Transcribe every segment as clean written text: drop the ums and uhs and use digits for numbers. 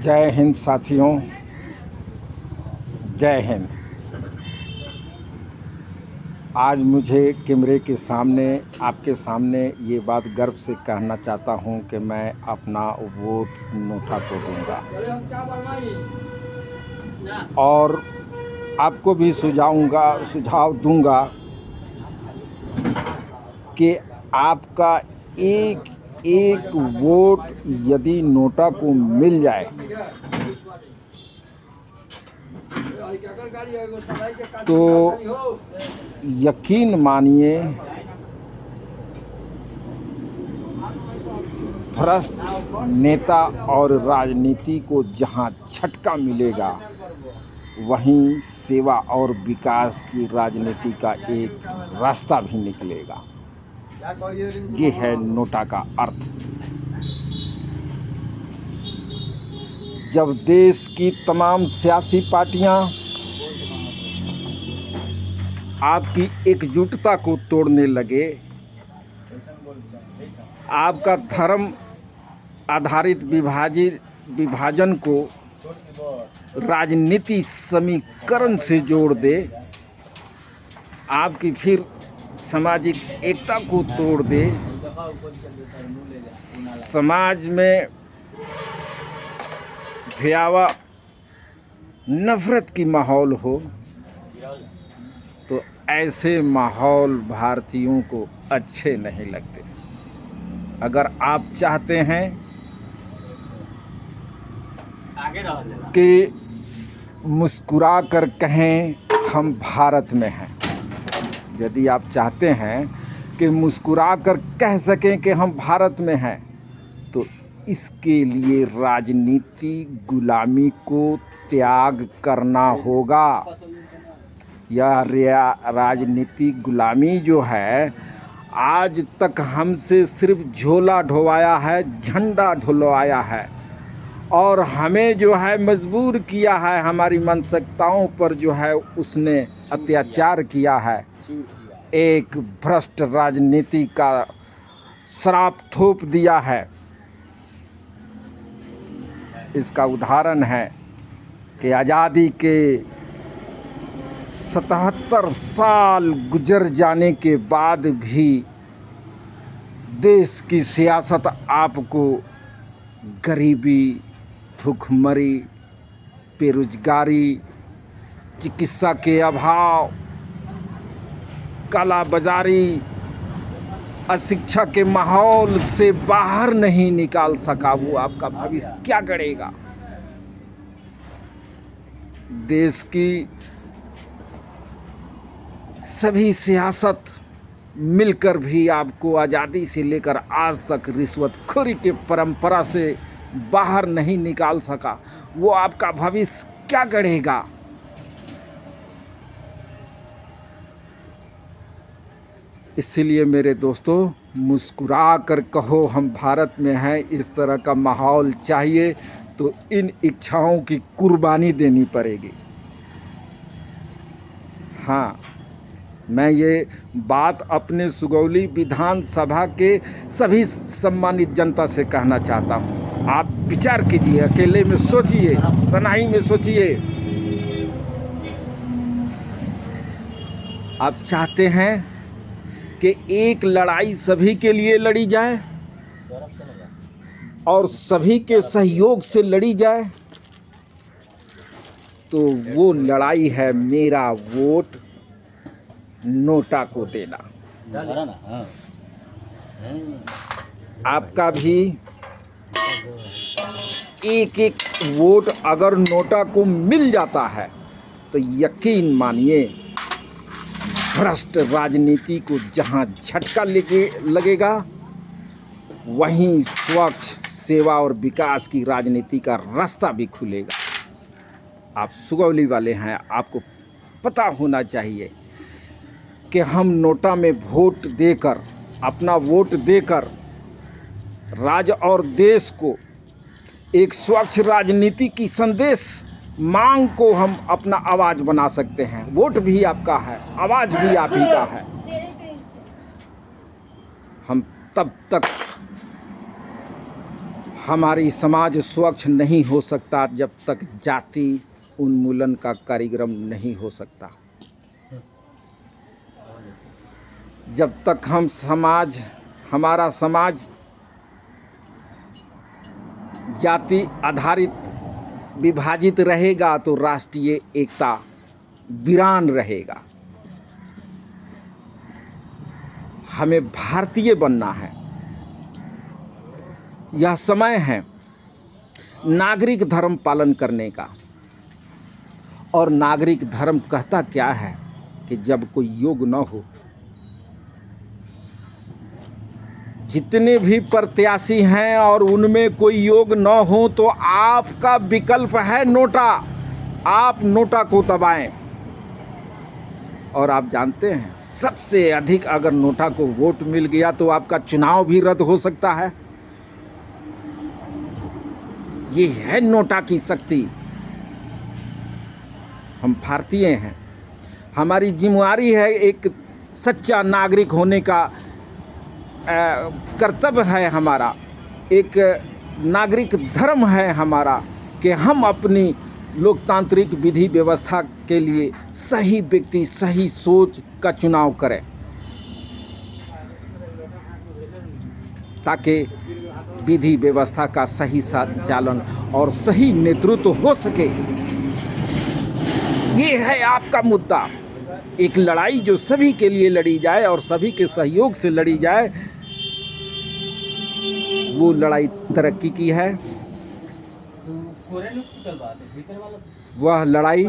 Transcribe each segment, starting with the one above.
जय हिंद साथियों, जय हिंद। आज मुझे कैमरे के सामने आपके सामने ये बात गर्व से कहना चाहता हूँ कि मैं अपना वोट नोटा को दूंगा और आपको भी सुझाव दूंगा कि आपका एक एक वोट यदि नोटा को मिल जाए तो यकीन मानिए भ्रष्ट नेता और राजनीति को जहां झटका मिलेगा वहीं सेवा और विकास की राजनीति का एक रास्ता भी निकलेगा। ये है नोटा का अर्थ। जब देश की तमाम सियासी पार्टियां आपकी एकजुटता को तोड़ने लगे, आपका धर्म आधारित विभाजन को राजनीति समीकरण से जोड़ दे, आपकी फिर सामाजिक एकता को तोड़ दे, समाज में भयावह नफरत की माहौल हो, तो ऐसे माहौल भारतीयों को अच्छे नहीं लगते। अगर आप चाहते हैं कि मुस्कुरा कर कहें हम भारत में हैं, यदि आप चाहते हैं कि मुस्कुरा कर कह सकें कि हम भारत में हैं, तो इसके लिए राजनीति गुलामी को त्याग करना होगा। यह राजनीति गुलामी जो है आज तक हमसे सिर्फ झोला ढोवाया है, झंडा ढुलवाया है और हमें जो है मजबूर किया है, हमारी मानसिकताओं पर जो है उसने अत्याचार किया है। एक भ्रष्ट राजनीति का श्राप थोप दिया है। इसका उदाहरण है कि आज़ादी के 77 साल गुजर जाने के बाद भी देश की सियासत आपको गरीबी, भूखमरी, बेरोजगारी, चिकित्सा के अभाव, कालाबाजारी, अशिक्षा के माहौल से बाहर नहीं निकाल सका। वो आपका भविष्य क्या करेगा? देश की सभी सियासत मिलकर भी आपको आज़ादी से लेकर आज तक रिश्वतखोरी के परंपरा से बाहर नहीं निकाल सका। वो आपका भविष्य क्या करेगा? इसीलिए मेरे दोस्तों, मुस्कुरा कर कहो हम भारत में हैं, इस तरह का माहौल चाहिए तो इन इच्छाओं की कुर्बानी देनी पड़ेगी। हाँ, मैं ये बात अपने सुगौली विधानसभा के सभी सम्मानित जनता से कहना चाहता हूँ। आप विचार कीजिए, अकेले में सोचिए, तन्हाई में सोचिए। आप चाहते हैं कि एक लड़ाई सभी के लिए लड़ी जाए और सभी के सहयोग से लड़ी जाए, तो वो लड़ाई है मेरा वोट नोटा को देना। आपका भी एक एक वोट अगर नोटा को मिल जाता है तो यकीन मानिए भ्रष्ट राजनीति को जहां झटका लगेगा वहीं स्वच्छ सेवा और विकास की राजनीति का रास्ता भी खुलेगा। आप सुगौली वाले हैं, आपको पता होना चाहिए कि हम नोटा में वोट देकर, अपना वोट देकर राज्य और देश को एक स्वच्छ राजनीति की संदेश मांग को हम अपना आवाज़ बना सकते हैं। वोट भी आपका है, आवाज़ भी आप ही का है। हम तब तक हमारी समाज स्वच्छ नहीं हो सकता जब तक जाति उन्मूलन का कार्यक्रम नहीं हो सकता। जब तक हमारा समाज जाति आधारित विभाजित रहेगा तो राष्ट्रीय एकता वीरान रहेगा। हमें भारतीय बनना है। यह समय है नागरिक धर्म पालन करने का। और नागरिक धर्म कहता क्या है कि जब कोई योग न हो, जितने भी प्रत्याशी हैं और उनमें कोई योग न हो तो आपका विकल्प है नोटा। आप नोटा को दबाएं। और आप जानते हैं सबसे अधिक अगर नोटा को वोट मिल गया तो आपका चुनाव भी रद्द हो सकता है। ये है नोटा की शक्ति। हम भारतीय हैं, हमारी जिम्मेदारी है, एक सच्चा नागरिक होने का कर्तव्य है हमारा, एक नागरिक धर्म है हमारा कि हम अपनी लोकतांत्रिक विधि व्यवस्था के लिए सही व्यक्ति, सही सोच का चुनाव करें ताकि विधि व्यवस्था का सही संचालन और सही नेतृत्व हो सके। ये है आपका मुद्दा। एक लड़ाई जो सभी के लिए लड़ी जाए और सभी के सहयोग से लड़ी जाए, वो लड़ाई तरक्की की है। वह लड़ाई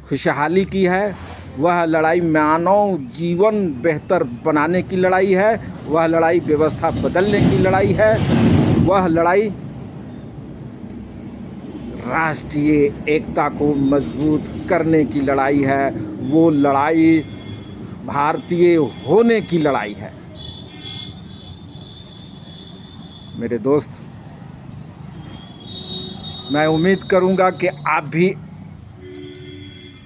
खुशहाली की है। वह लड़ाई मानव जीवन बेहतर बनाने की लड़ाई है। वह लड़ाई व्यवस्था बदलने की लड़ाई है। वह लड़ाई राष्ट्रीय एकता को मजबूत करने की लड़ाई है। वो लड़ाई भारतीय होने की लड़ाई है। मेरे दोस्त, मैं उम्मीद करूंगा कि आप भी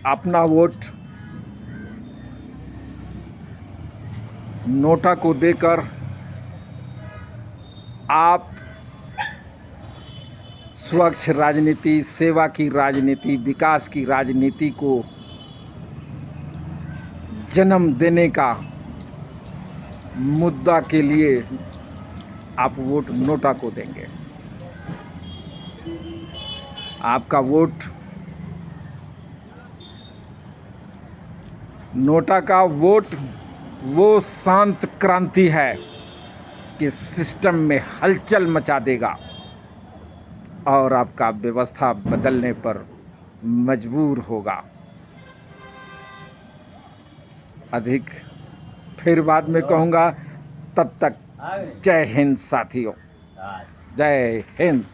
अपना वोट नोटा को देकर आप स्वच्छ राजनीति, सेवा की राजनीति, विकास की राजनीति को जन्म देने का मुद्दा के लिए आप वोट नोटा को देंगे। आपका वोट नोटा का वोट वो शांत क्रांति है कि सिस्टम में हलचल मचा देगा और आपका व्यवस्था बदलने पर मजबूर होगा। अधिक फिर बाद में कहूँगा। तब तक जय हिंद साथियों, जय हिंद।